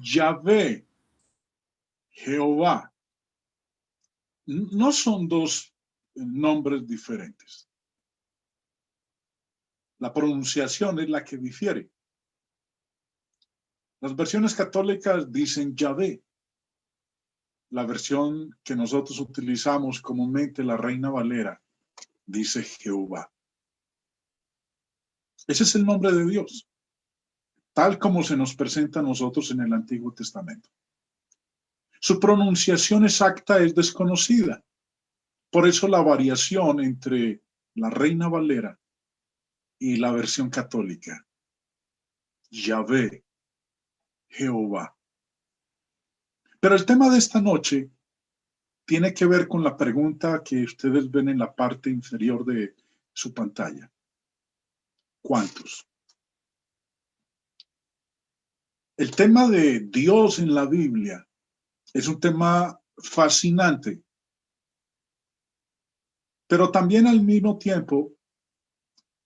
Yahvé, Jehová, no son dos nombres diferentes. La pronunciación es la que difiere. Las versiones católicas dicen Yahvé. La versión que nosotros utilizamos comúnmente, la Reina Valera, dice Jehová. Ese es el nombre de Dios, tal como se nos presenta a nosotros en el Antiguo Testamento. Su pronunciación exacta es desconocida. Por eso la variación entre la Reina Valera y la versión católica. Yahvé, Jehová. Pero el tema de esta noche tiene que ver con la pregunta que ustedes ven en la parte inferior de su pantalla. ¿Cuántos? El tema de Dios en la Biblia es un tema fascinante, pero también al mismo tiempo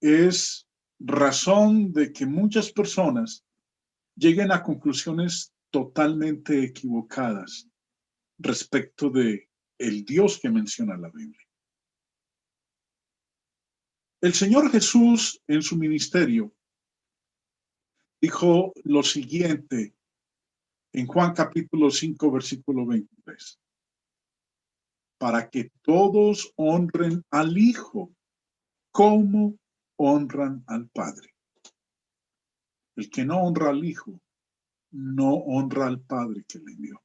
es razón de que muchas personas lleguen a conclusiones totalmente equivocadas respecto de el Dios que menciona la Biblia. El Señor Jesús en su ministerio dijo lo siguiente en Juan capítulo 5, versículo 23. Para que todos honren al Hijo como honran al Padre. El que no honra al Hijo, no honra al Padre que le envió.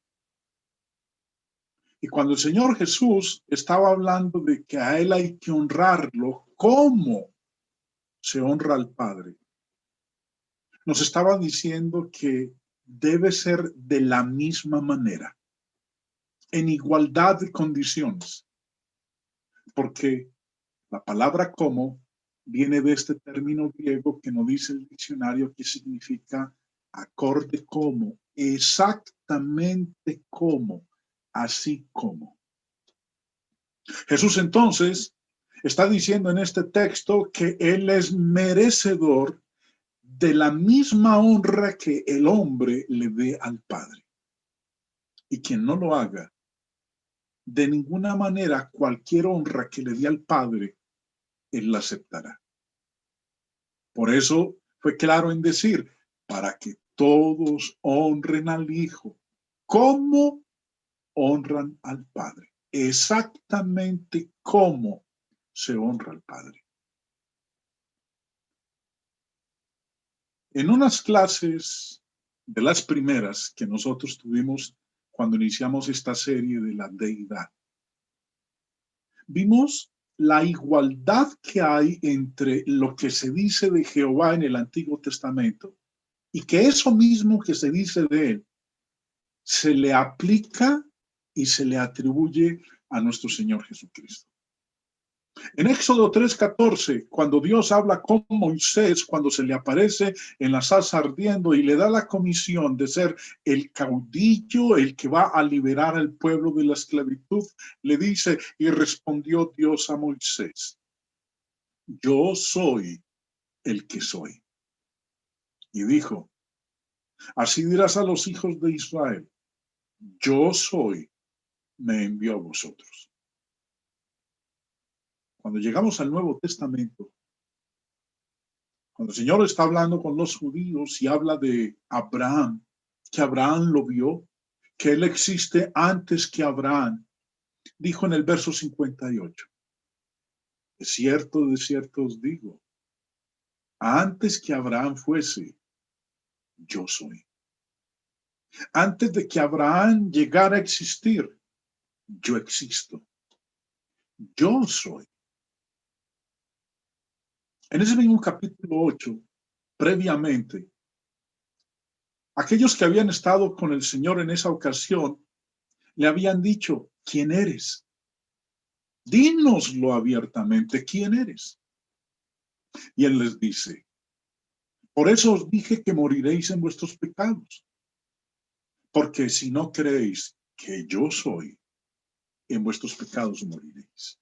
Y cuando el Señor Jesús estaba hablando de que a Él hay que honrarlo, ¿cómo se honra al Padre? Nos estaba diciendo que debe ser de la misma manera, en igualdad de condiciones, porque la palabra como viene de este término griego que nos dice el diccionario que significa acorde como, exactamente como, así como. Jesús entonces está diciendo en este texto que Él es merecedor de la misma honra que el hombre le dé al Padre. Y quien no lo haga, de ninguna manera cualquier honra que le dé al Padre, Él la aceptará. Por eso fue claro en decir, para que todos honren al Hijo, como honran al Padre. Exactamente como se honra al Padre. En unas clases de las primeras que nosotros tuvimos cuando iniciamos esta serie de la deidad, vimos la igualdad que hay entre lo que se dice de Jehová en el Antiguo Testamento y que eso mismo que se dice de él se le aplica y se le atribuye a nuestro Señor Jesucristo. En Éxodo 3:14, cuando Dios habla con Moisés, cuando se le aparece en la zarza ardiendo y le da la comisión de ser el caudillo, el que va a liberar al pueblo de la esclavitud, le dice, y respondió Dios a Moisés, yo soy el que soy. Y dijo, así dirás a los hijos de Israel, yo soy, me envió a vosotros. Cuando llegamos al Nuevo Testamento, cuando el Señor está hablando con los judíos y habla de Abraham, que Abraham lo vio, que él existe antes que Abraham, dijo en el verso 58, de cierto os digo, antes que Abraham fuese, yo soy. Antes de que Abraham llegara a existir, yo existo. Yo soy. En ese mismo capítulo 8, previamente, aquellos que habían estado con el Señor en esa ocasión le habían dicho, ¿quién eres? Dínoslo abiertamente, ¿quién eres? Y él les dice, por eso os dije que moriréis en vuestros pecados, porque si no creéis que yo soy, en vuestros pecados moriréis.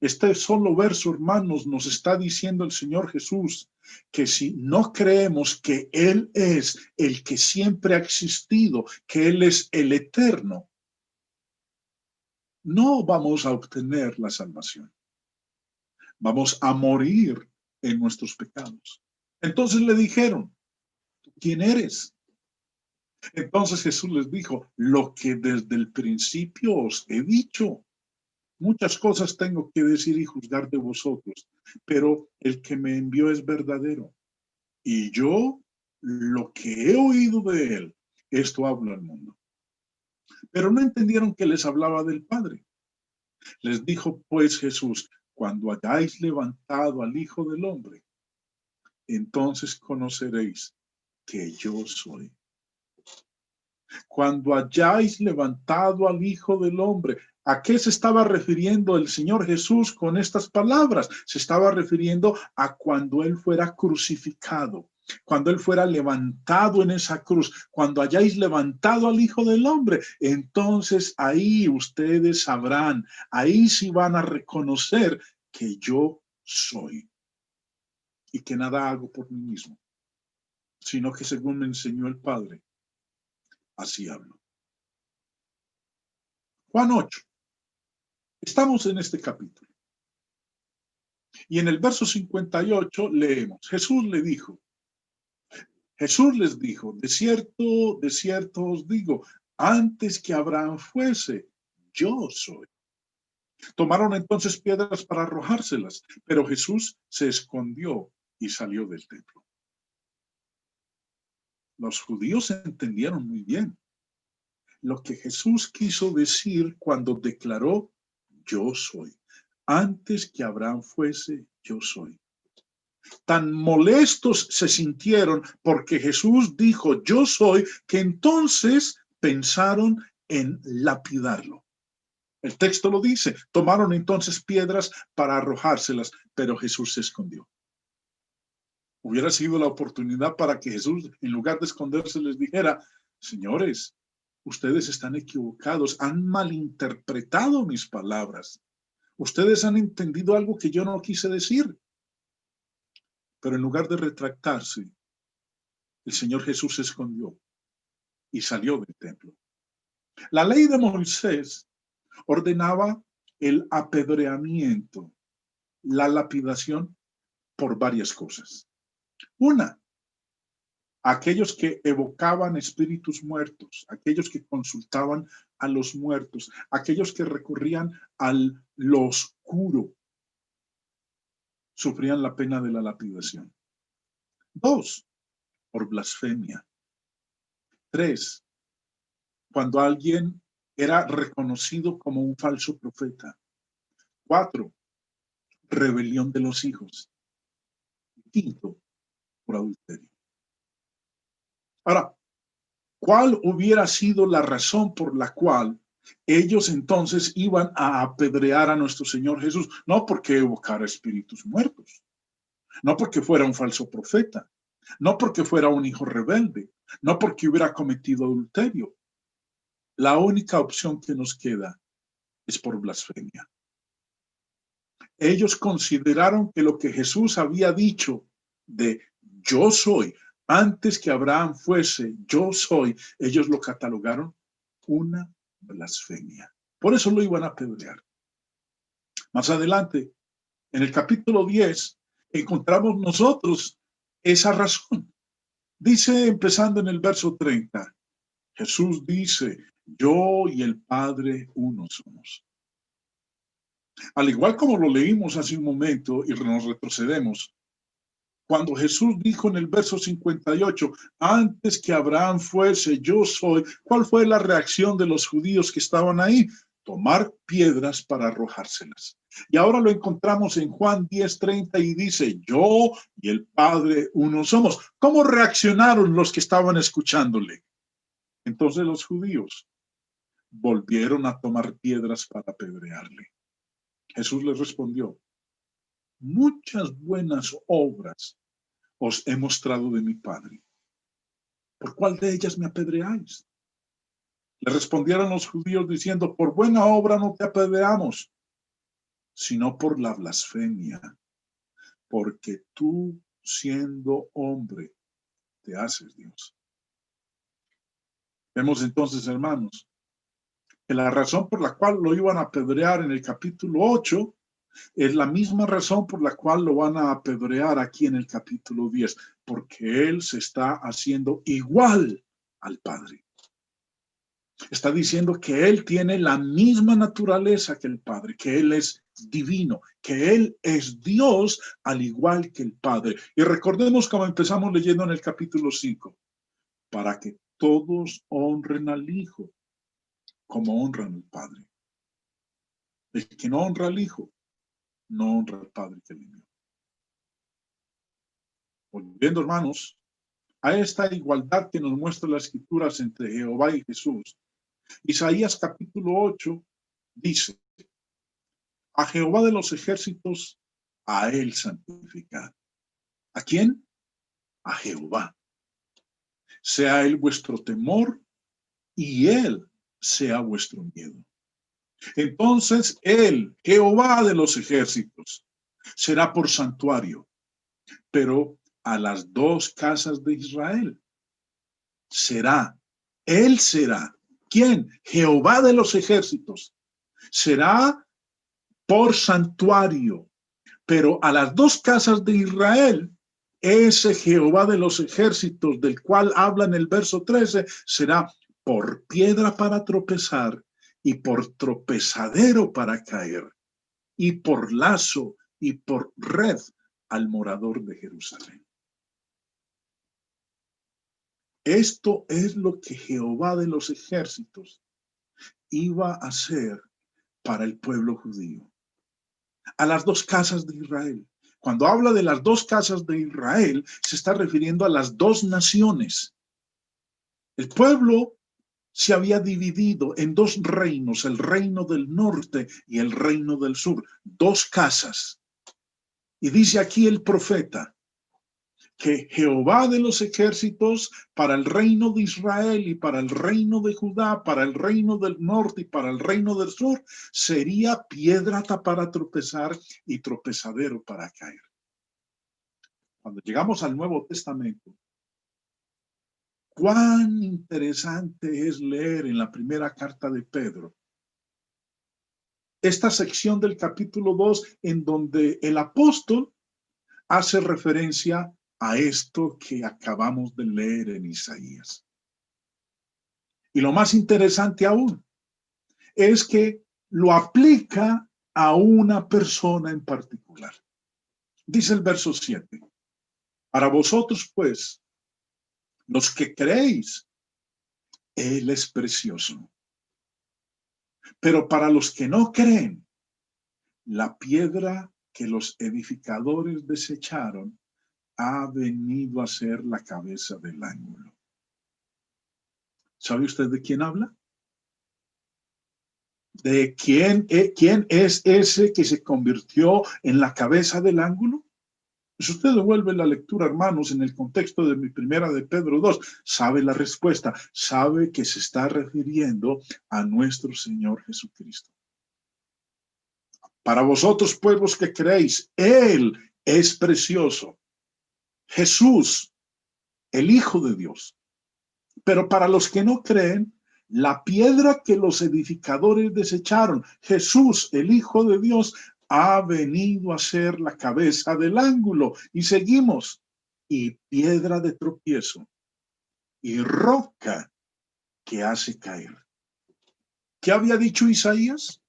Este solo verso, hermanos, nos está diciendo el Señor Jesús que si no creemos que Él es el que siempre ha existido, que Él es el eterno, no vamos a obtener la salvación. Vamos a morir en nuestros pecados. Entonces le dijeron, ¿quién eres? Entonces Jesús les dijo, lo que desde el principio os he dicho. Muchas cosas tengo que decir y juzgar de vosotros, pero el que me envió es verdadero. Y yo, lo que he oído de él, esto hablo al mundo. Pero no entendieron que les hablaba del Padre. Les dijo pues Jesús, cuando hayáis levantado al Hijo del Hombre, entonces conoceréis que yo soy. Cuando hayáis levantado al Hijo del Hombre. ¿A qué se estaba refiriendo el Señor Jesús con estas palabras? Se estaba refiriendo a cuando Él fuera crucificado, cuando Él fuera levantado en esa cruz, cuando hayáis levantado al Hijo del Hombre, entonces ahí ustedes sabrán, ahí sí van a reconocer que yo soy y que nada hago por mí mismo, sino que según me enseñó el Padre, así hablo. Juan 8. Estamos en este capítulo. Y en el verso 58 leemos, Jesús les dijo, de cierto os digo, antes que Abraham fuese, yo soy. Tomaron entonces piedras para arrojárselas, pero Jesús se escondió y salió del templo. Los judíos entendieron muy bien lo que Jesús quiso decir cuando declaró, yo soy. Antes que Abraham fuese, yo soy. Tan molestos se sintieron porque Jesús dijo, yo soy, que entonces pensaron en lapidarlo. El texto lo dice, tomaron entonces piedras para arrojárselas, pero Jesús se escondió. Hubiera sido la oportunidad para que Jesús, en lugar de esconderse, les dijera, señores, ustedes están equivocados, han malinterpretado mis palabras. Ustedes han entendido algo que yo no quise decir. Pero en lugar de retractarse, el Señor Jesús se escondió y salió del templo. La ley de Moisés ordenaba el apedreamiento, la lapidación por varias cosas. Una, aquellos que evocaban espíritus muertos, aquellos que consultaban a los muertos, aquellos que recurrían a lo oscuro, sufrían la pena de la lapidación. Dos, por blasfemia. Tres, cuando alguien era reconocido como un falso profeta. 4, rebelión de los hijos. 5, por adulterio. Ahora, ¿cuál hubiera sido la razón por la cual ellos entonces iban a apedrear a nuestro Señor Jesús? No porque evocara espíritus muertos, no porque fuera un falso profeta, no porque fuera un hijo rebelde, no porque hubiera cometido adulterio. La única opción que nos queda es por blasfemia. Ellos consideraron que lo que Jesús había dicho de yo soy, antes que Abraham fuese, yo soy, ellos lo catalogaron una blasfemia. Por eso lo iban a apedrear. Más adelante, en el capítulo 10, encontramos nosotros esa razón. Dice, empezando en el verso 30, Jesús dice, yo y el Padre uno somos. Al igual como lo leímos hace un momento y nos retrocedemos, cuando Jesús dijo en el verso 58, antes que Abraham fuese, yo soy, ¿cuál fue la reacción de los judíos que estaban ahí? Tomar piedras para arrojárselas. Y ahora lo encontramos en Juan 10:30 y dice, yo y el Padre uno somos. ¿Cómo reaccionaron los que estaban escuchándole? Entonces los judíos volvieron a tomar piedras para apedrearle. Jesús les respondió, muchas buenas obras os he mostrado de mi Padre. ¿Por cuál de ellas me apedreáis? Le respondieron los judíos diciendo, por buena obra no te apedreamos, sino por la blasfemia, porque tú, siendo hombre, te haces Dios. Vemos entonces, hermanos, que la razón por la cual lo iban a apedrear en el capítulo 8 es la misma razón por la cual lo van a apedrear aquí en el capítulo 10, porque él se está haciendo igual al Padre. Está diciendo que él tiene la misma naturaleza que el Padre, que él es divino, que él es Dios al igual que el Padre. Y recordemos como empezamos leyendo en el capítulo 5, para que todos honren al Hijo como honran al Padre. El que no honra al Hijo, no honra al Padre que le envió. Volviendo, hermanos, a esta igualdad que nos muestra las escrituras entre Jehová y Jesús. Isaías capítulo 8 dice: a Jehová de los ejércitos, a él santificad. ¿A quién? A Jehová. Sea él vuestro temor y él sea vuestro miedo. Entonces él, Jehová de los ejércitos, será por santuario, pero a las dos casas de Israel él será. ¿Quién? Jehová de los ejércitos. Será por santuario, pero a las dos casas de Israel, ese Jehová de los ejércitos del cual habla en el verso 13, será por piedra para tropezar y por tropezadero para caer y por lazo y por red al morador de Jerusalén. Esto es lo que Jehová de los ejércitos iba a hacer para el pueblo judío. A las dos casas de Israel. Cuando habla de las dos casas de Israel, se está refiriendo a las dos naciones. El pueblo se había dividido en dos reinos, el reino del norte y el reino del sur, dos casas. Y dice aquí el profeta que Jehová de los ejércitos para el reino de Israel y para el reino de Judá, para el reino del norte y para el reino del sur, sería piedra para tropezar y tropezadero para caer. Cuando llegamos al Nuevo Testamento, cuán interesante es leer en la primera carta de Pedro esta sección del capítulo 2 en donde el apóstol hace referencia a esto que acabamos de leer en Isaías. Y lo más interesante aún es que lo aplica a una persona en particular. Dice el verso 7, para vosotros pues, los que creéis, él es precioso. Pero para los que no creen, la piedra que los edificadores desecharon ha venido a ser la cabeza del ángulo. ¿Sabe usted de quién habla? ¿De quién es ese que se convirtió en la cabeza del ángulo? Si usted devuelve la lectura, hermanos, en el contexto de mi primera de Pedro 2, sabe la respuesta, sabe que se está refiriendo a nuestro Señor Jesucristo. Para vosotros, pueblos que creéis, Él es precioso. Jesús, el Hijo de Dios. Pero para los que no creen, la piedra que los edificadores desecharon, Jesús, el Hijo de Dios, ha venido a ser la cabeza del ángulo. Y seguimos. Y piedra de tropiezo y roca que hace caer. ¿Qué había dicho Isaías?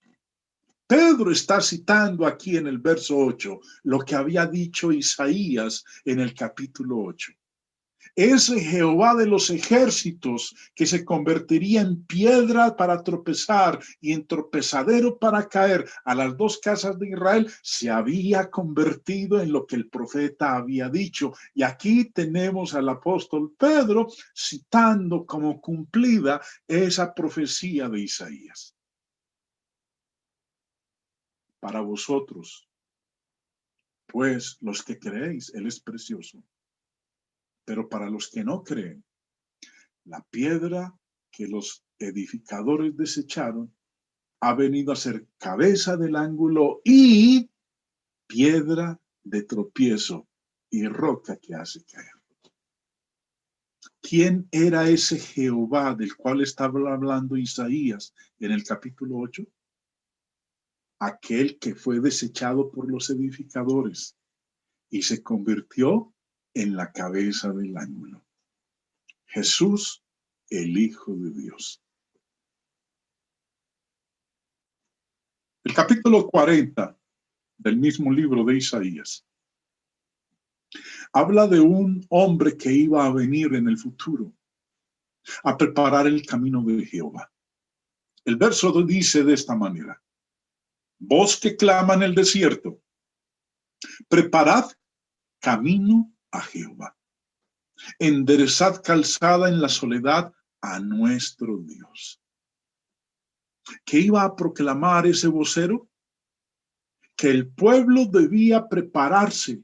Pedro está citando aquí en el verso 8 lo que había dicho Isaías en el capítulo 8. Ese Jehová de los ejércitos que se convertiría en piedra para tropezar y en tropezadero para caer a las dos casas de Israel, se había convertido en lo que el profeta había dicho. Y aquí tenemos al apóstol Pedro citando como cumplida esa profecía de Isaías. Para vosotros, pues los que creéis, Él es precioso. Pero para los que no creen, la piedra que los edificadores desecharon ha venido a ser cabeza del ángulo y piedra de tropiezo y roca que hace caer. ¿Quién era ese Jehová del cual estaba hablando Isaías en el capítulo 8? Aquel que fue desechado por los edificadores y se convirtió en la cabeza del ángulo. Jesús, el Hijo de Dios. El capítulo 40 del mismo libro de Isaías habla de un hombre que iba a venir en el futuro a preparar el camino de Jehová. El verso dice de esta manera: voz que clama en el desierto, preparad camino a Jehová, enderezad calzada en la soledad a nuestro Dios. ¿Qué iba a proclamar ese vocero? Que el pueblo debía prepararse,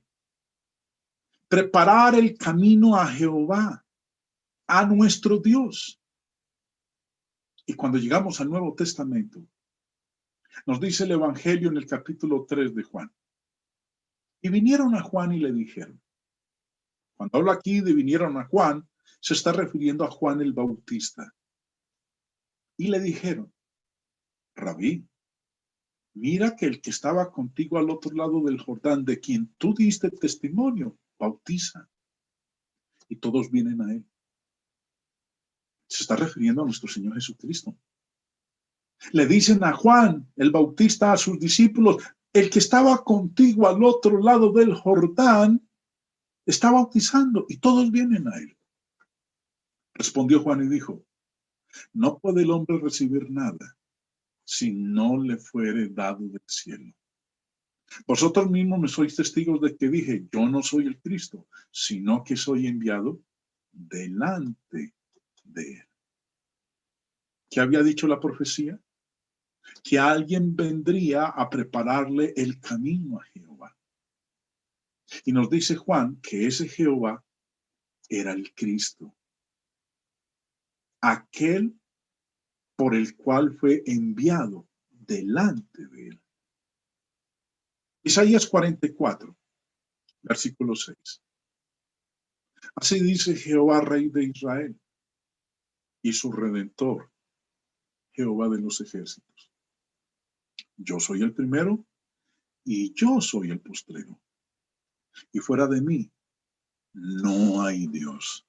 preparar el camino a Jehová, a nuestro Dios. Y cuando llegamos al Nuevo Testamento, nos dice el Evangelio en el capítulo 3 de Juan. Y vinieron a Juan y le dijeron. Cuando habla aquí de vinieron a Juan, se está refiriendo a Juan el Bautista. Y le dijeron: Rabí, mira que el que estaba contigo al otro lado del Jordán, de quien tú diste testimonio, bautiza. Y todos vienen a él. Se está refiriendo a nuestro Señor Jesucristo. Le dicen a Juan el Bautista, a sus discípulos: el que estaba contigo al otro lado del Jordán está bautizando, y todos vienen a él. Respondió Juan y dijo: no puede el hombre recibir nada si no le fuere dado del cielo. Vosotros mismos me sois testigos de que dije: yo no soy el Cristo, sino que soy enviado delante de él. ¿Qué había dicho la profecía? Que alguien vendría a prepararle el camino a Jehová. Y nos dice Juan que ese Jehová era el Cristo, aquel por el cual fue enviado delante de él. Isaías 44, versículo 6. Así dice Jehová, Rey de Israel, y su Redentor, Jehová de los ejércitos: yo soy el primero y yo soy el postrero, y fuera de mí no hay Dios.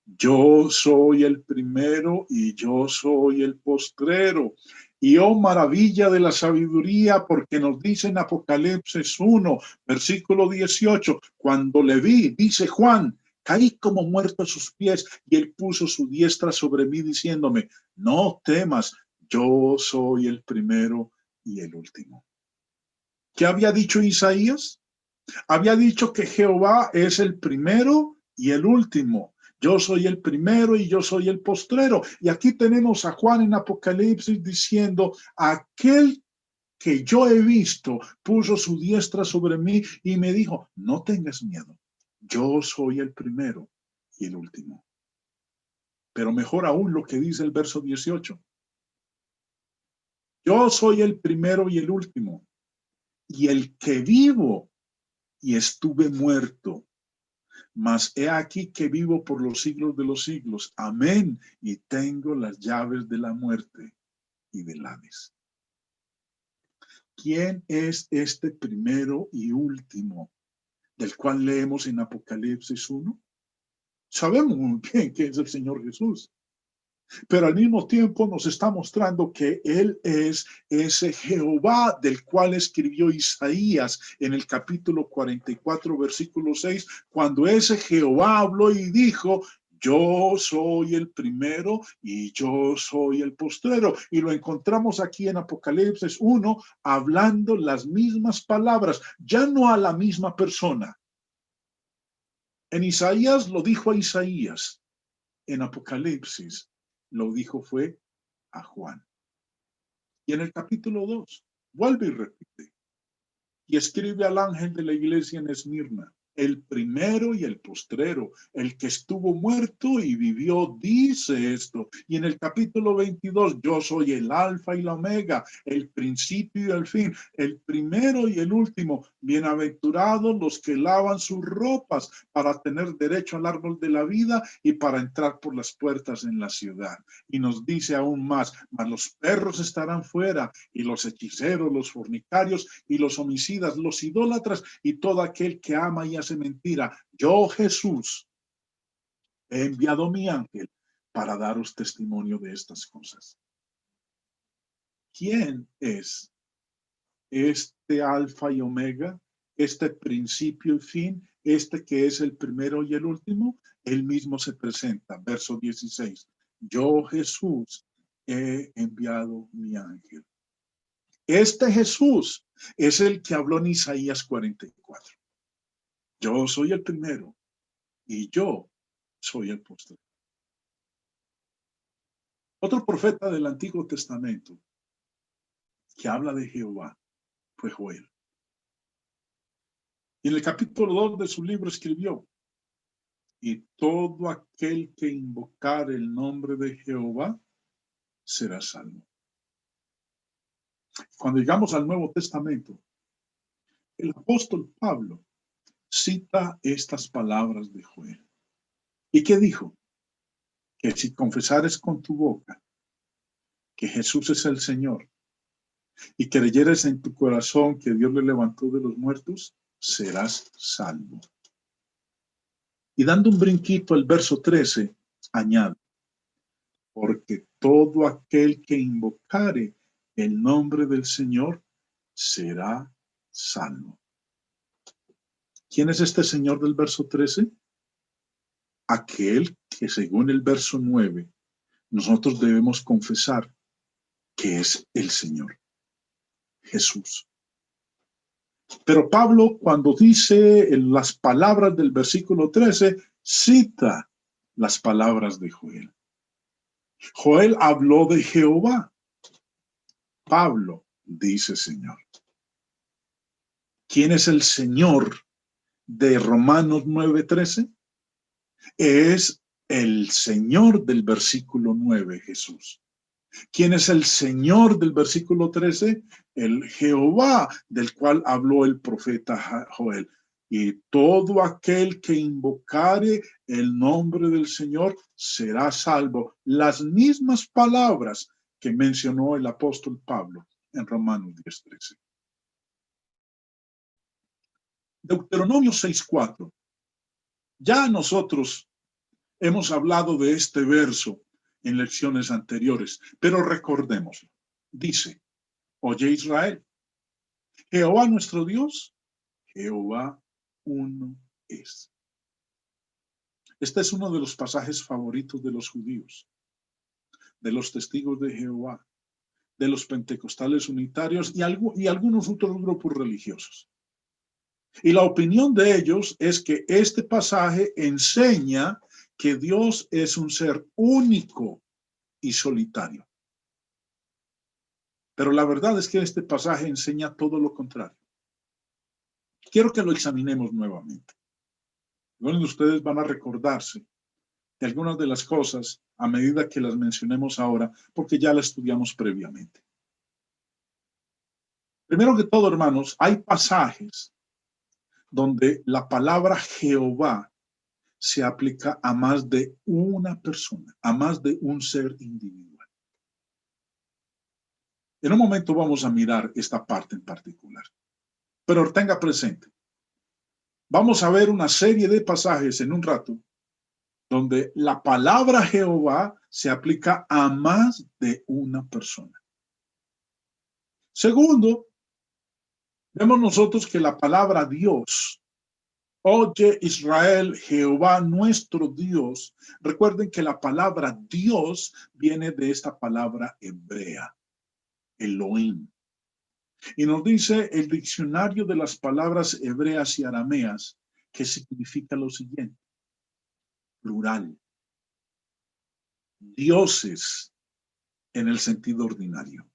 Yo soy el primero y yo soy el postrero. Y oh maravilla de la sabiduría, porque nos dice en Apocalipsis 1, versículo 18, cuando le vi, dice Juan, caí como muerto a sus pies, y él puso su diestra sobre mí diciéndome: no temas, yo soy el primero y el último. ¿Qué había dicho Isaías? Había dicho que Jehová es el primero y el último. Yo soy el primero y yo soy el postrero. Y aquí tenemos a Juan en Apocalipsis diciendo: aquel que yo he visto puso su diestra sobre mí y me dijo: no tengas miedo, yo soy el primero y el último. Pero mejor aún lo que dice el verso 18. Yo soy el primero y el último, y el que vivo y estuve muerto, mas he aquí que vivo por los siglos de los siglos. Amén. Y tengo las llaves de la muerte y del Hades. ¿Quién es este primero y último del cual leemos en Apocalipsis 1? Sabemos muy bien que es el Señor Jesús, pero al mismo tiempo nos está mostrando que Él es ese Jehová del cual escribió Isaías en el capítulo 44, versículo 6, cuando ese Jehová habló y dijo: yo soy el primero y yo soy el postrero. Y lo encontramos aquí en Apocalipsis 1, hablando las mismas palabras, ya no a la misma persona. En Isaías lo dijo a Isaías, en Apocalipsis lo dijo fue a Juan. Y en el capítulo 2, vuelve y repite. Y escribe al ángel de la iglesia en Esmirna: el primero y el postrero, el que estuvo muerto y vivió, dice esto. Y en el capítulo 22, yo soy el alfa y la omega, el principio y el fin, el primero y el último. Bienaventurados los que lavan sus ropas para tener derecho al árbol de la vida y para entrar por las puertas en la ciudad. Y nos dice aún más, mas los perros estarán fuera, y los hechiceros, los fornicarios y los homicidas, los idólatras y todo aquel que ama y hace mentira. Yo, Jesús, he enviado mi ángel para daros testimonio de estas cosas. ¿Quién es este alfa y omega, este principio y fin, este que es el primero y el último? Él mismo se presenta, verso 16. Yo, Jesús, he enviado mi ángel. Este Jesús es el que habló en Isaías 44. Yo soy el primero y yo soy el posterior. Otro profeta del Antiguo Testamento que habla de Jehová fue Joel. Y en el capítulo 2 de su libro escribió, y todo aquel que invocar el nombre de Jehová será salvo. Cuando llegamos al Nuevo Testamento, el apóstol Pablo cita estas palabras de Joel. ¿Y qué dijo? Que si confesares con tu boca que Jesús es el Señor y creyeres en tu corazón que Dios le levantó de los muertos, serás salvo. Y dando un brinquito al verso 13, añade, porque todo aquel que invocare el nombre del Señor será salvo. ¿Quién es este Señor del verso 13? Aquel que según el verso 9 nosotros debemos confesar que es el Señor, Jesús. Pero Pablo, cuando dice las palabras del versículo 13, cita las palabras de Joel. Joel habló de Jehová. Pablo dice Señor. ¿Quién es el Señor de Romanos 9:13? Es el Señor del versículo 9, Jesús. ¿Quién es el Señor del versículo 13? El Jehová del cual habló el profeta Joel. Y todo aquel que invocare el nombre del Señor será salvo. Las mismas palabras que mencionó el apóstol Pablo en Romanos 10:13. Deuteronomio 6:4. Ya nosotros hemos hablado de este verso en lecciones anteriores, pero recordémoslo. Dice, oye Israel, Jehová nuestro Dios, Jehová uno es. Este es uno de los pasajes favoritos de los judíos, de los testigos de Jehová, de los pentecostales unitarios y algunos otros grupos religiosos. Y la opinión de ellos es que este pasaje enseña que Dios es un ser único y solitario. Pero la verdad es que este pasaje enseña todo lo contrario. Quiero que lo examinemos nuevamente. Algunos de ustedes van a recordarse de algunas de las cosas a medida que las mencionemos ahora, porque ya las estudiamos previamente. Primero que todo, hermanos, hay pasajes donde la palabra Jehová se aplica a más de una persona, a más de un ser individual. En un momento vamos a mirar esta parte en particular, pero tenga presente, vamos a ver una serie de pasajes en un rato donde la palabra Jehová se aplica a más de una persona. Segundo, vemos nosotros que la palabra Dios, oye Israel, Jehová nuestro Dios. Recuerden que la palabra Dios viene de esta palabra hebrea, Elohim. Y nos dice el diccionario de las palabras hebreas y arameas que significa lo siguiente: plural, dioses en el sentido ordinario.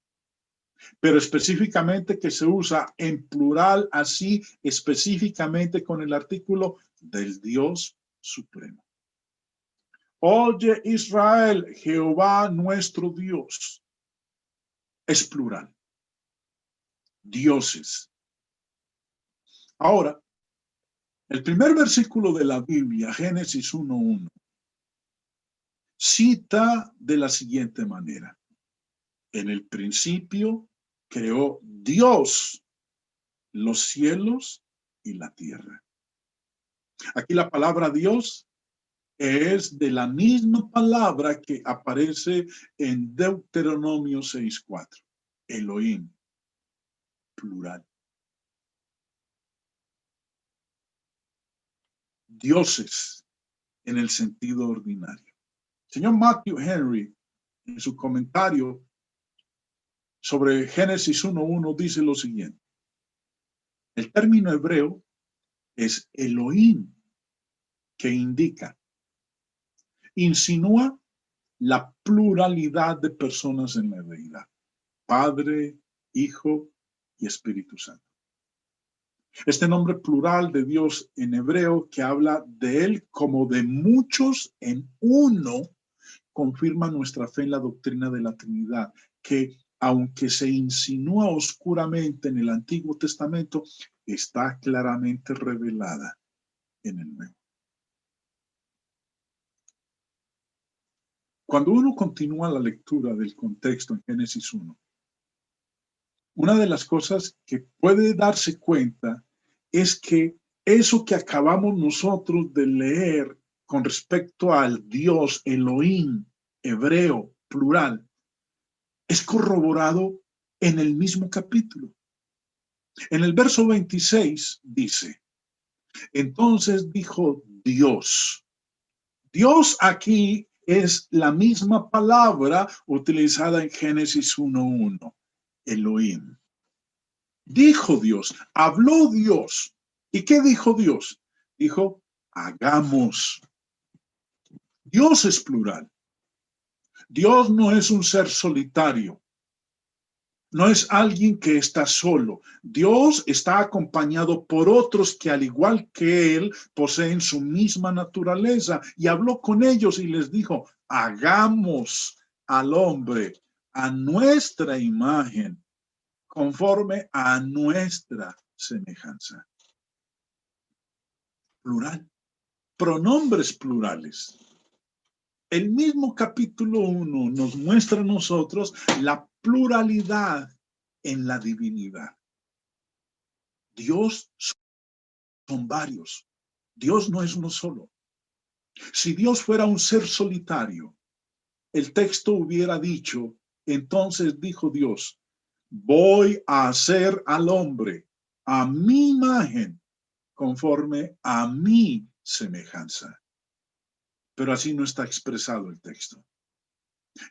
pero específicamente que se usa en plural, así específicamente con el artículo del Dios Supremo. Oye Israel, Jehová nuestro Dios. Es plural. Dioses. Ahora, el primer versículo de la Biblia, Génesis 1:1, cita de la siguiente manera. En el principio creó Dios los cielos y la tierra. Aquí la palabra Dios es de la misma palabra que aparece en Deuteronomio 6:4. Elohim, plural. Dioses en el sentido ordinario. Señor Matthew Henry, en su comentario sobre Génesis 1:1, dice lo siguiente. El término hebreo es Elohim, que insinúa la pluralidad de personas en la deidad. Padre, Hijo y Espíritu Santo. Este nombre plural de Dios en hebreo, que habla de Él como de muchos en uno, confirma nuestra fe en la doctrina de la Trinidad, que aunque se insinúa oscuramente en el Antiguo Testamento, está claramente revelada en el Nuevo. Cuando uno continúa la lectura del contexto en Génesis 1, una de las cosas que puede darse cuenta es que eso que acabamos nosotros de leer con respecto al Dios Elohim hebreo plural es corroborado en el mismo capítulo. En el verso 26 dice, entonces dijo Dios. Dios aquí es la misma palabra utilizada en Génesis 1:1, Elohim. Dijo Dios, habló Dios. ¿Y qué dijo Dios? Dijo, hagamos. Dios es plural. Dios no es un ser solitario. No es alguien que está solo. Dios está acompañado por otros que, al igual que Él, poseen su misma naturaleza. Y habló con ellos y les dijo, hagamos al hombre a nuestra imagen, conforme a nuestra semejanza. Plural. Pronombres plurales. El mismo capítulo 1 nos muestra a nosotros la pluralidad en la divinidad. Dios son varios. Dios no es uno solo. Si Dios fuera un ser solitario, el texto hubiera dicho, entonces dijo Dios, voy a hacer al hombre a mi imagen, conforme a mi semejanza. Pero así no está expresado el texto.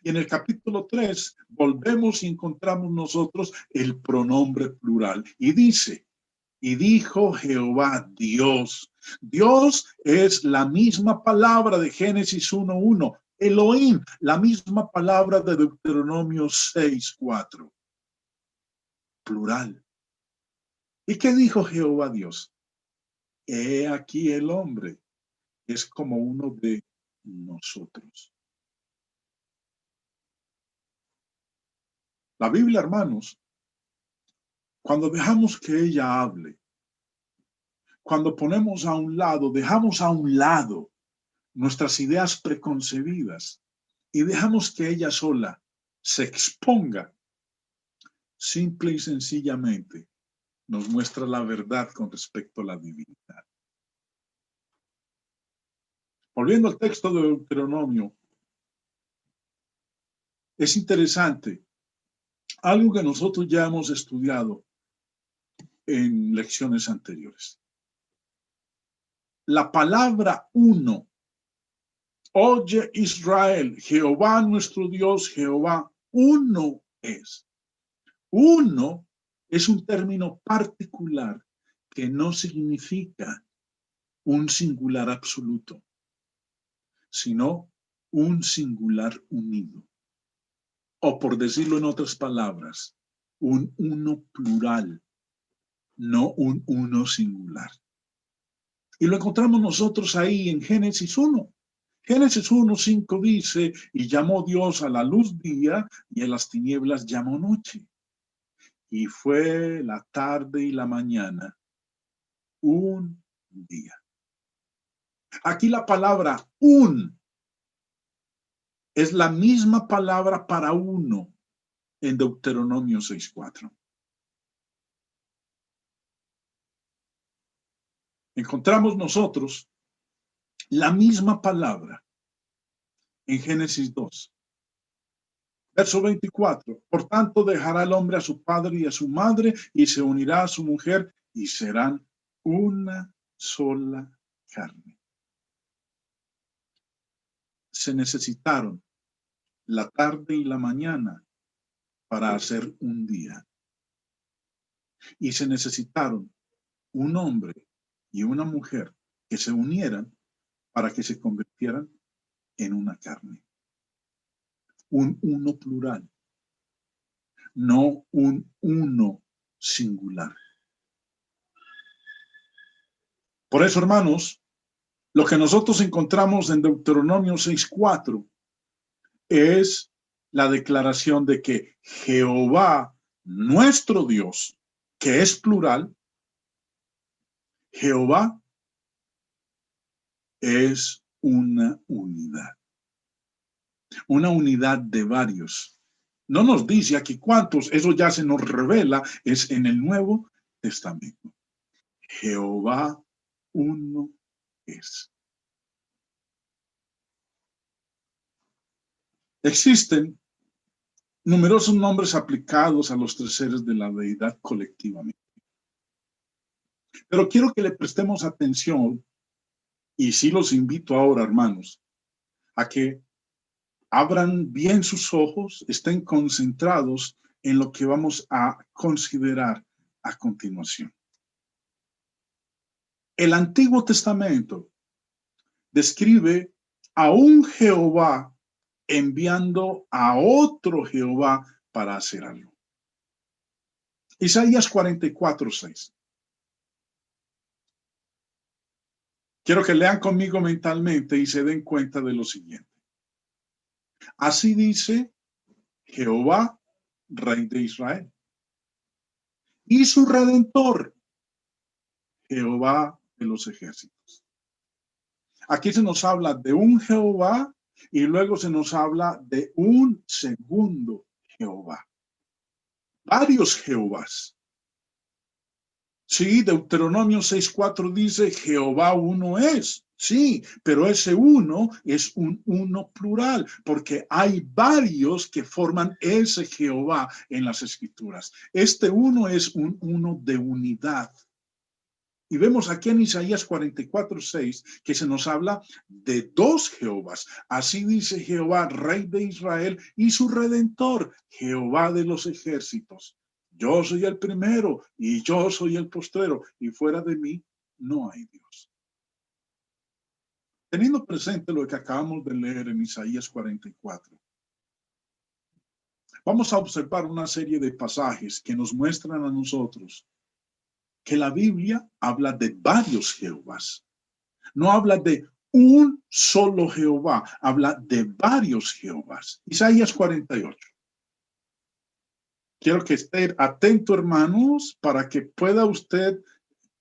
Y en el capítulo 3 volvemos y encontramos nosotros el pronombre plural. Y dice, y dijo Jehová Dios. Dios es la misma palabra de Génesis 1:1. Elohim, la misma palabra de Deuteronomio 6:4. Plural. ¿Y qué dijo Jehová Dios? He aquí el hombre es como uno de nosotros. La Biblia, hermanos, cuando dejamos que ella hable, cuando ponemos a un lado, dejamos a un lado nuestras ideas preconcebidas y dejamos que ella sola se exponga, simple y sencillamente nos muestra la verdad con respecto a la divinidad. Volviendo al texto de Deuteronomio, es interesante algo que nosotros ya hemos estudiado en lecciones anteriores. La palabra uno, oye Israel, Jehová nuestro Dios, Jehová uno es. Uno es un término particular que no significa un singular absoluto, sino un singular unido. O por decirlo en otras palabras, un uno plural, no un uno singular. Y lo encontramos nosotros ahí en Génesis 1. Génesis 1:5 dice, y llamó Dios a la luz día y a las tinieblas llamó noche. Y fue la tarde y la mañana un día. Aquí la palabra un es la misma palabra para uno en Deuteronomio 6:4. Encontramos nosotros la misma palabra en Génesis 2. Verso 24. Por tanto, dejará el hombre a su padre y a su madre y se unirá a su mujer y serán una sola carne. Se necesitaron la tarde y la mañana para hacer un día. Y se necesitaron un hombre y una mujer que se unieran para que se convirtieran en una carne. Un uno plural, no un uno singular. Por eso, hermanos, lo que nosotros encontramos en Deuteronomio 6:4 es la declaración de que Jehová, nuestro Dios, que es plural, Jehová es una unidad de varios. No nos dice aquí cuántos, eso ya se nos revela, es en el Nuevo Testamento. Jehová uno es. Existen numerosos nombres aplicados a los tres seres de la deidad colectivamente. Pero quiero que le prestemos atención, y sí los invito ahora, hermanos, a que abran bien sus ojos, estén concentrados en lo que vamos a considerar a continuación. El Antiguo Testamento describe a un Jehová enviando a otro Jehová para hacer algo. Isaías 44:6. Quiero que lean conmigo mentalmente y se den cuenta de lo siguiente. Así dice Jehová, Rey de Israel, y su Redentor, Jehová de los ejércitos. Aquí se nos habla de un Jehová y luego se nos habla de un segundo Jehová. Varios Jehovás. Sí, Deuteronomio 6:4 dice Jehová uno es. Sí, pero ese uno es un uno plural, porque hay varios que forman ese Jehová en las Escrituras. Este uno es un uno de unidad. Y vemos aquí en Isaías 44:6 que se nos habla de dos Jehovás. Así dice Jehová, Rey de Israel, y su Redentor, Jehová de los ejércitos. Yo soy el primero y yo soy el postrero, y fuera de mí no hay Dios. Teniendo presente lo que acabamos de leer en Isaías 44, vamos a observar una serie de pasajes que nos muestran a nosotros que la Biblia habla de varios Jehovás. No habla de un solo Jehová, habla de varios Jehovás. Isaías 48. Quiero que esté atento, hermanos, para que pueda usted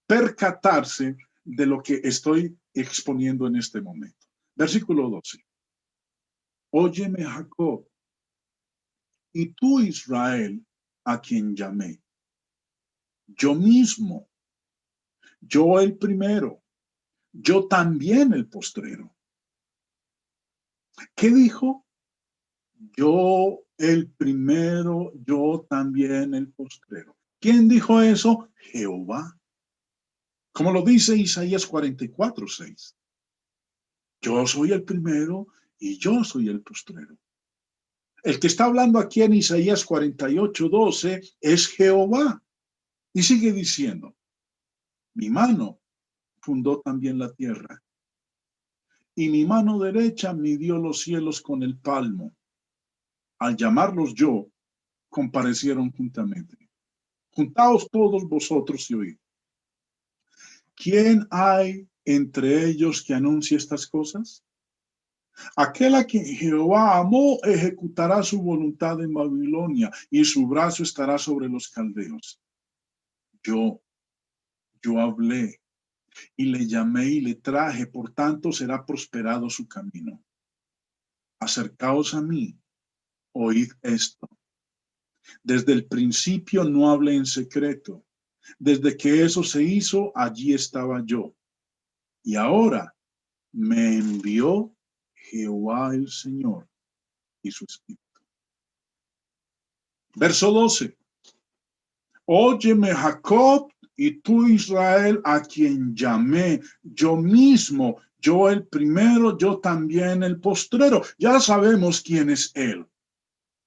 percatarse de lo que estoy exponiendo en este momento. Versículo 12. Óyeme, Jacob, y tú, Israel, a quien llamé. Yo mismo, yo el primero, yo también el postrero. ¿Qué dijo? Yo el primero, yo también el postrero. ¿Quién dijo eso? Jehová. Como lo dice Isaías 44:6. Yo soy el primero y yo soy el postrero. El que está hablando aquí en Isaías 48:12 es Jehová. Y sigue diciendo, mi mano fundó también la tierra y mi mano derecha midió los cielos con el palmo. Al llamarlos yo, comparecieron juntamente. Juntaos todos vosotros y oíd. ¿Quién hay entre ellos que anuncie estas cosas? Aquel a quien Jehová amó ejecutará su voluntad en Babilonia, y su brazo estará sobre los caldeos. Yo hablé y le llamé y le traje, por tanto será prosperado su camino. Acercaos a mí, oíd esto. Desde el principio no hablé en secreto. Desde que eso se hizo, allí estaba yo. Y ahora me envió Jehová el Señor y su Espíritu. Verso 12. Óyeme, Jacob, y tú, Israel, a quien llamé yo mismo, yo el primero, yo también el postrero. Ya sabemos quién es él.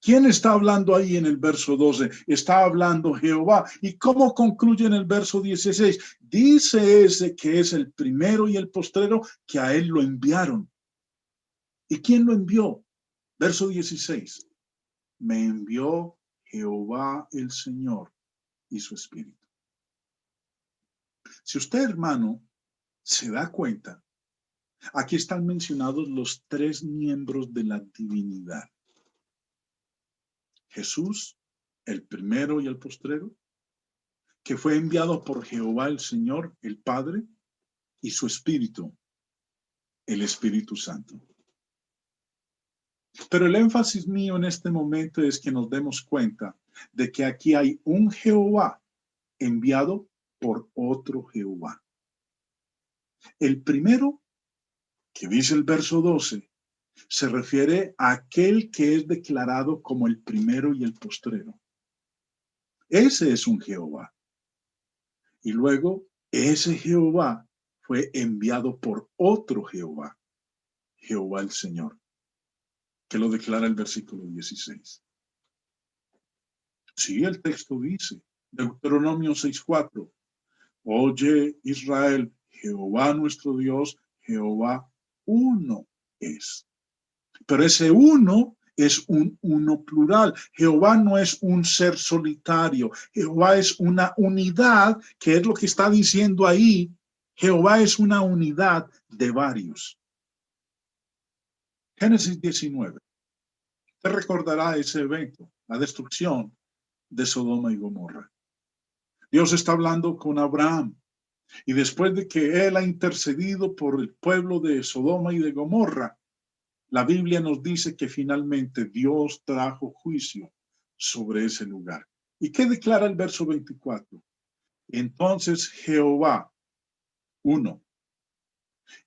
¿Quién está hablando ahí en el verso 12? Está hablando Jehová. ¿Y cómo concluye en el verso 16? Dice ese que es el primero y el postrero, que a él lo enviaron. ¿Y quién lo envió? Verso 16. Me envió Jehová el Señor y su Espíritu. Si usted, hermano, se da cuenta, aquí están mencionados los tres miembros de la divinidad. Jesús, el primero y el postrero, que fue enviado por Jehová el Señor, el Padre, y su Espíritu, el Espíritu Santo. Pero el énfasis mío en este momento es que nos demos cuenta de que aquí hay un Jehová enviado por otro Jehová. El primero, que dice el verso 12, se refiere a aquel que es declarado como el primero y el postrero. Ese es un Jehová. Y luego, ese Jehová fue enviado por otro Jehová, Jehová el Señor, que lo declara el versículo 16. Sí, el texto dice, Deuteronomio 6:4, oye Israel, Jehová nuestro Dios, Jehová uno es. Pero ese uno es un uno plural. Jehová no es un ser solitario. Jehová es una unidad, que es lo que está diciendo ahí. Jehová es una unidad de varios. Génesis 19. Usted recordará ese evento, la destrucción de Sodoma y Gomorra. Dios está hablando con Abraham, y después de que él ha intercedido por el pueblo de Sodoma y de Gomorra, la Biblia nos dice que finalmente Dios trajo juicio sobre ese lugar. ¿Y qué declara el verso 24? Entonces Jehová, uno,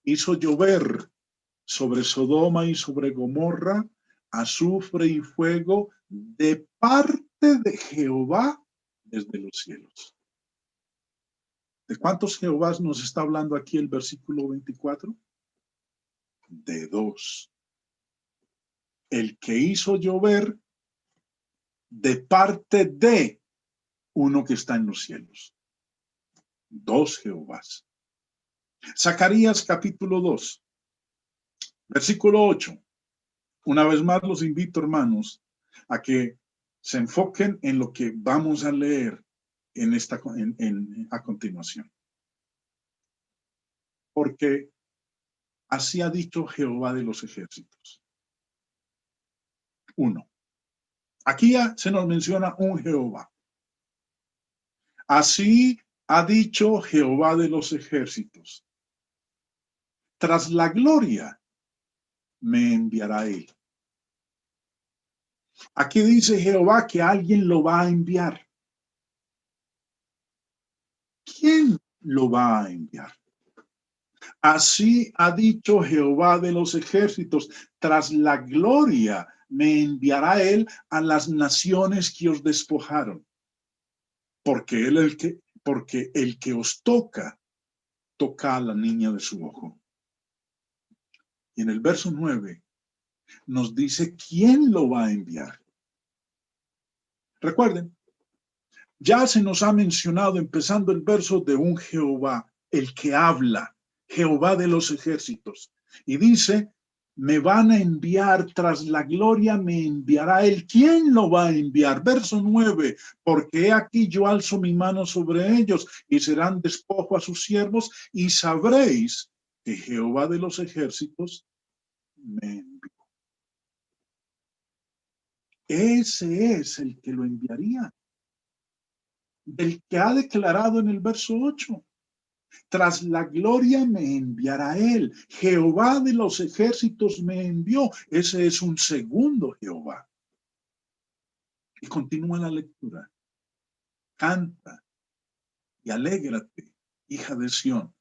hizo llover sobre Sodoma y sobre Gomorra azufre y fuego de parte de Jehová desde los cielos. ¿De cuántos Jehovás nos está hablando aquí el versículo 24? De dos. El que hizo llover de parte de uno que está en los cielos. Dos Jehovás. Zacarías capítulo 2, versículo 8. Una vez más los invito, hermanos, a que se enfoquen en lo que vamos a leer a continuación. Porque así ha dicho Jehová de los ejércitos. Uno. Aquí ya se nos menciona un Jehová. Así ha dicho Jehová de los ejércitos. Tras la gloria me enviará él. Aquí dice Jehová que alguien lo va a enviar. ¿Quién lo va a enviar? Así ha dicho Jehová de los ejércitos, tras la gloria me enviará él a las naciones que os despojaron. Porque el que os toca a la niña de su ojo. Y en el verso 9 nos dice quién lo va a enviar. Recuerden, ya se nos ha mencionado, empezando el verso, de un Jehová, el que habla, Jehová de los ejércitos. Y dice me van a enviar, tras la gloria me enviará él. ¿Quién lo va a enviar? Verso 9, porque he aquí yo alzo mi mano sobre ellos y serán despojo a sus siervos y sabréis que Jehová de los ejércitos me envió. Ese es el que lo enviaría, del que ha declarado en el verso 8. Tras la gloria me enviará él. Jehová de los ejércitos me envió. Ese es un segundo Jehová. Y continúa la lectura. Canta y alégrate, hija de Sión,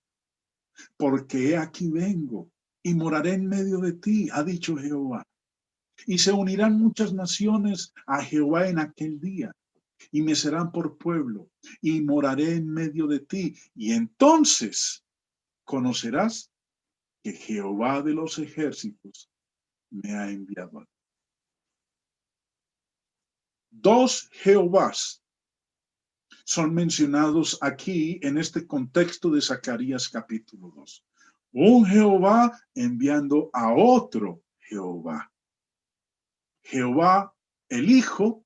porque he aquí vengo y moraré en medio de ti, ha dicho Jehová. Y se unirán muchas naciones a Jehová en aquel día, y me serán por pueblo, y moraré en medio de ti. Y entonces conocerás que Jehová de los ejércitos me ha enviado. Dos Jehovás son mencionados aquí en este contexto de Zacarías capítulo 2. Un Jehová enviando a otro Jehová. Jehová el Hijo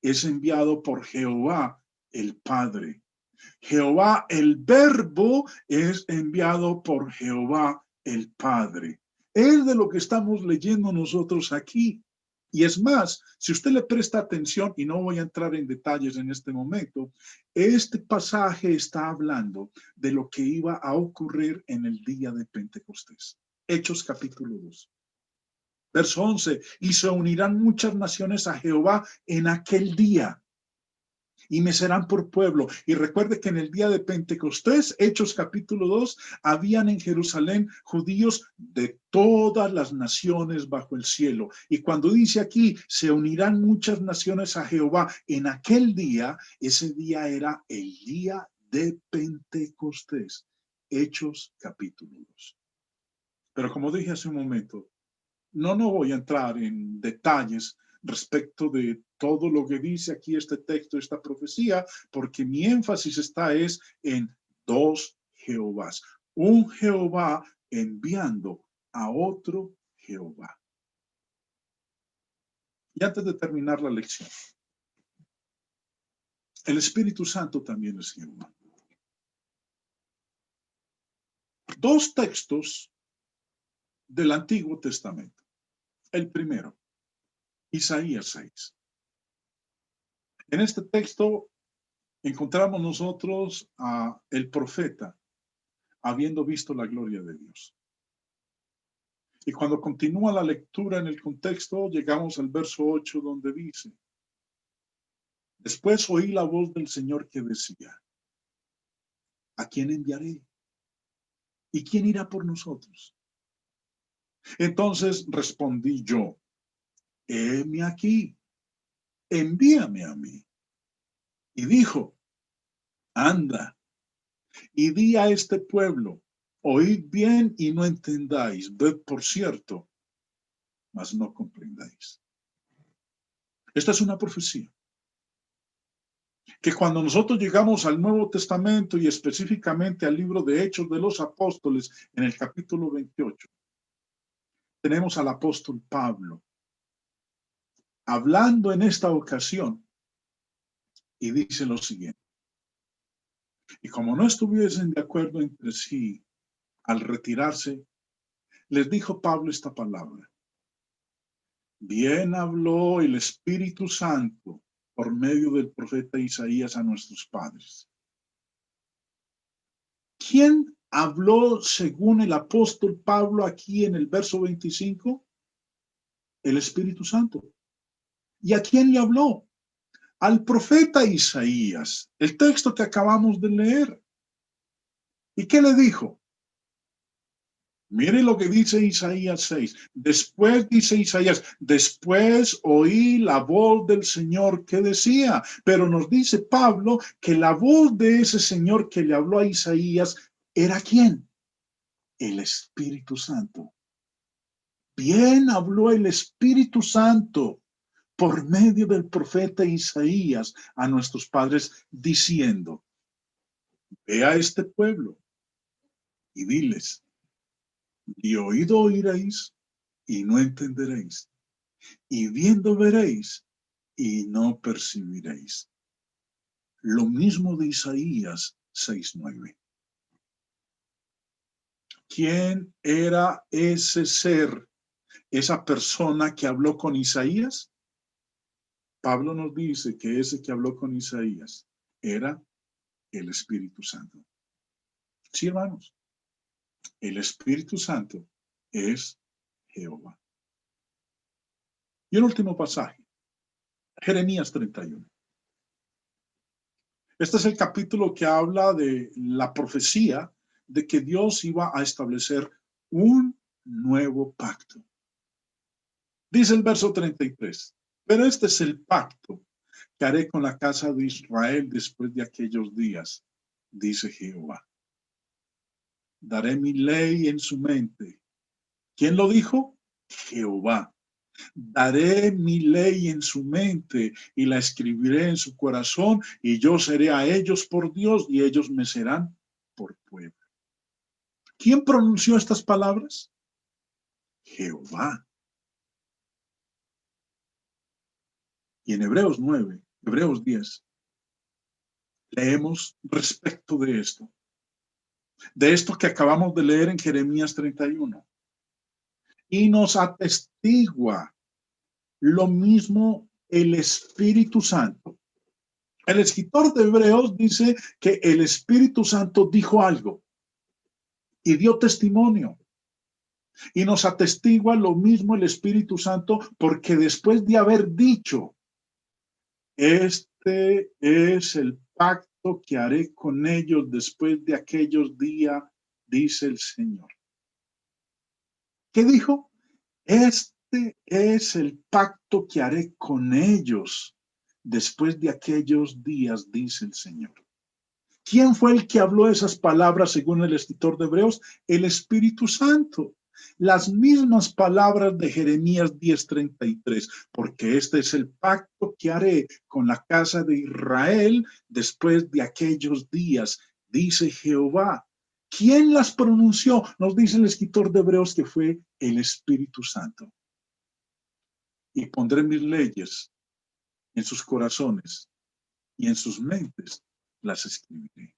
es enviado por Jehová el Padre. Jehová el Verbo es enviado por Jehová el Padre. Es de lo que estamos leyendo nosotros aquí. Y es más, si usted le presta atención, y no voy a entrar en detalles en este momento, este pasaje está hablando de lo que iba a ocurrir en el día de Pentecostés. Hechos capítulo 2. Verso 11, y se unirán muchas naciones a Jehová en aquel día, y me serán por pueblo. Y recuerde que en el día de Pentecostés, Hechos capítulo 2, habían en Jerusalén judíos de todas las naciones bajo el cielo. Y cuando dice aquí, se unirán muchas naciones a Jehová en aquel día, ese día era el día de Pentecostés. Hechos capítulo 2. Pero como dije hace un momento, no voy a entrar en detalles respecto de todo lo que dice aquí este texto, esta profecía, porque mi énfasis es en dos Jehovás. Un Jehová enviando a otro Jehová. Y antes de terminar la lección, el Espíritu Santo también es Jehová. Dos textos del Antiguo Testamento. El primero, Isaías 6. En este texto encontramos nosotros a el profeta habiendo visto la gloria de Dios. Y cuando continúa la lectura en el contexto, llegamos al verso 8 donde dice, después oí la voz del Señor que decía, ¿a quién enviaré? ¿Y quién irá por nosotros? Entonces respondí yo, heme aquí, envíame a mí. Y dijo, anda, y di a este pueblo, oíd bien y no entendáis, ved por cierto, mas no comprendáis. Esta es una profecía. Que cuando nosotros llegamos al Nuevo Testamento y específicamente al libro de Hechos de los Apóstoles, en el capítulo 28, tenemos al apóstol Pablo hablando en esta ocasión y dice lo siguiente. Y como no estuviesen de acuerdo entre sí al retirarse, les dijo Pablo esta palabra. Bien habló el Espíritu Santo por medio del profeta Isaías a nuestros padres. ¿Quién habló según el apóstol Pablo aquí en el verso 25? El Espíritu Santo. ¿Y a quién le habló? Al profeta Isaías, el texto que acabamos de leer. ¿Y qué le dijo? Mire lo que dice Isaías 6. Después dice Isaías, después oí la voz del Señor que decía, pero nos dice Pablo que la voz de ese Señor que le habló a Isaías era ¿quién? El Espíritu Santo. Bien habló el Espíritu Santo por medio del profeta Isaías a nuestros padres diciendo, ve a este pueblo y diles, de oído oiréis y no entenderéis, y viendo veréis y no percibiréis. Lo mismo de Isaías 6:9. ¿Quién era ese ser, esa persona que habló con Isaías? Pablo nos dice que ese que habló con Isaías era el Espíritu Santo. Sí, hermanos, el Espíritu Santo es Jehová. Y el último pasaje, Jeremías 31. Este es el capítulo que habla de la profecía de que Dios iba a establecer un nuevo pacto. Dice el verso 33, pero este es el pacto que haré con la casa de Israel después de aquellos días, dice Jehová. Daré mi ley en su mente. ¿Quién lo dijo? Jehová. Daré mi ley en su mente y la escribiré en su corazón, y yo seré a ellos por Dios y ellos me serán por pueblo. ¿Quién pronunció estas palabras? Jehová. Y en Hebreos 9, Hebreos 10, leemos respecto de esto que acabamos de leer en Jeremías 31. Y nos atestigua lo mismo el Espíritu Santo. El escritor de Hebreos dice que el Espíritu Santo dijo algo y dio testimonio. Y nos atestigua lo mismo el Espíritu Santo, porque después de haber dicho, este es el pacto que haré con ellos después de aquellos días, dice el Señor. ¿Qué dijo? Este es el pacto que haré con ellos después de aquellos días, dice el Señor. ¿Quién fue el que habló esas palabras según el escritor de Hebreos? El Espíritu Santo. Las mismas palabras de Jeremías 10:33, porque este es el pacto que haré con la casa de Israel después de aquellos días, dice Jehová. ¿Quién las pronunció? Nos dice el escritor de Hebreos que fue el Espíritu Santo. Y pondré mis leyes en sus corazones y en sus mentes las escribiré.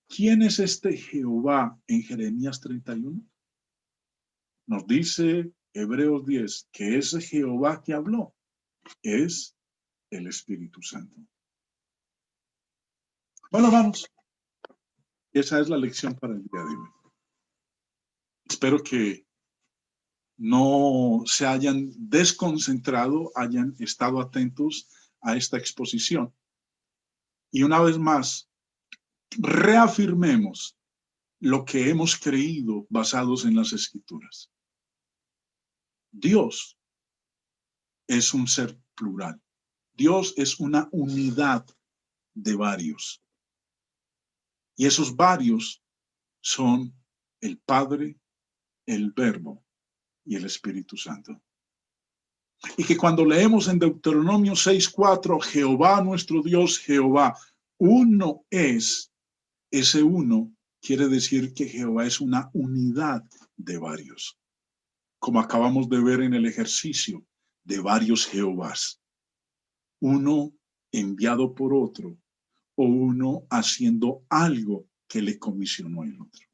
¿Quién es este Jehová en Jeremías 31? Nos dice Hebreos 10 que ese Jehová que habló es el Espíritu Santo. Bueno, vamos. Esa es la lección para el día de hoy. Espero que no se hayan desconcentrado, hayan estado atentos a esta exposición. Y una vez más, reafirmemos lo que hemos creído basados en las Escrituras. Dios es un ser plural. Dios es una unidad de varios. Y esos varios son el Padre, el Verbo y el Espíritu Santo. Y que cuando leemos en Deuteronomio 6:4, Jehová nuestro Dios, Jehová, uno es, ese uno quiere decir que Jehová es una unidad de varios. Como acabamos de ver en el ejercicio de varios Jehovás. Uno enviado por otro o uno haciendo algo que le comisionó el otro.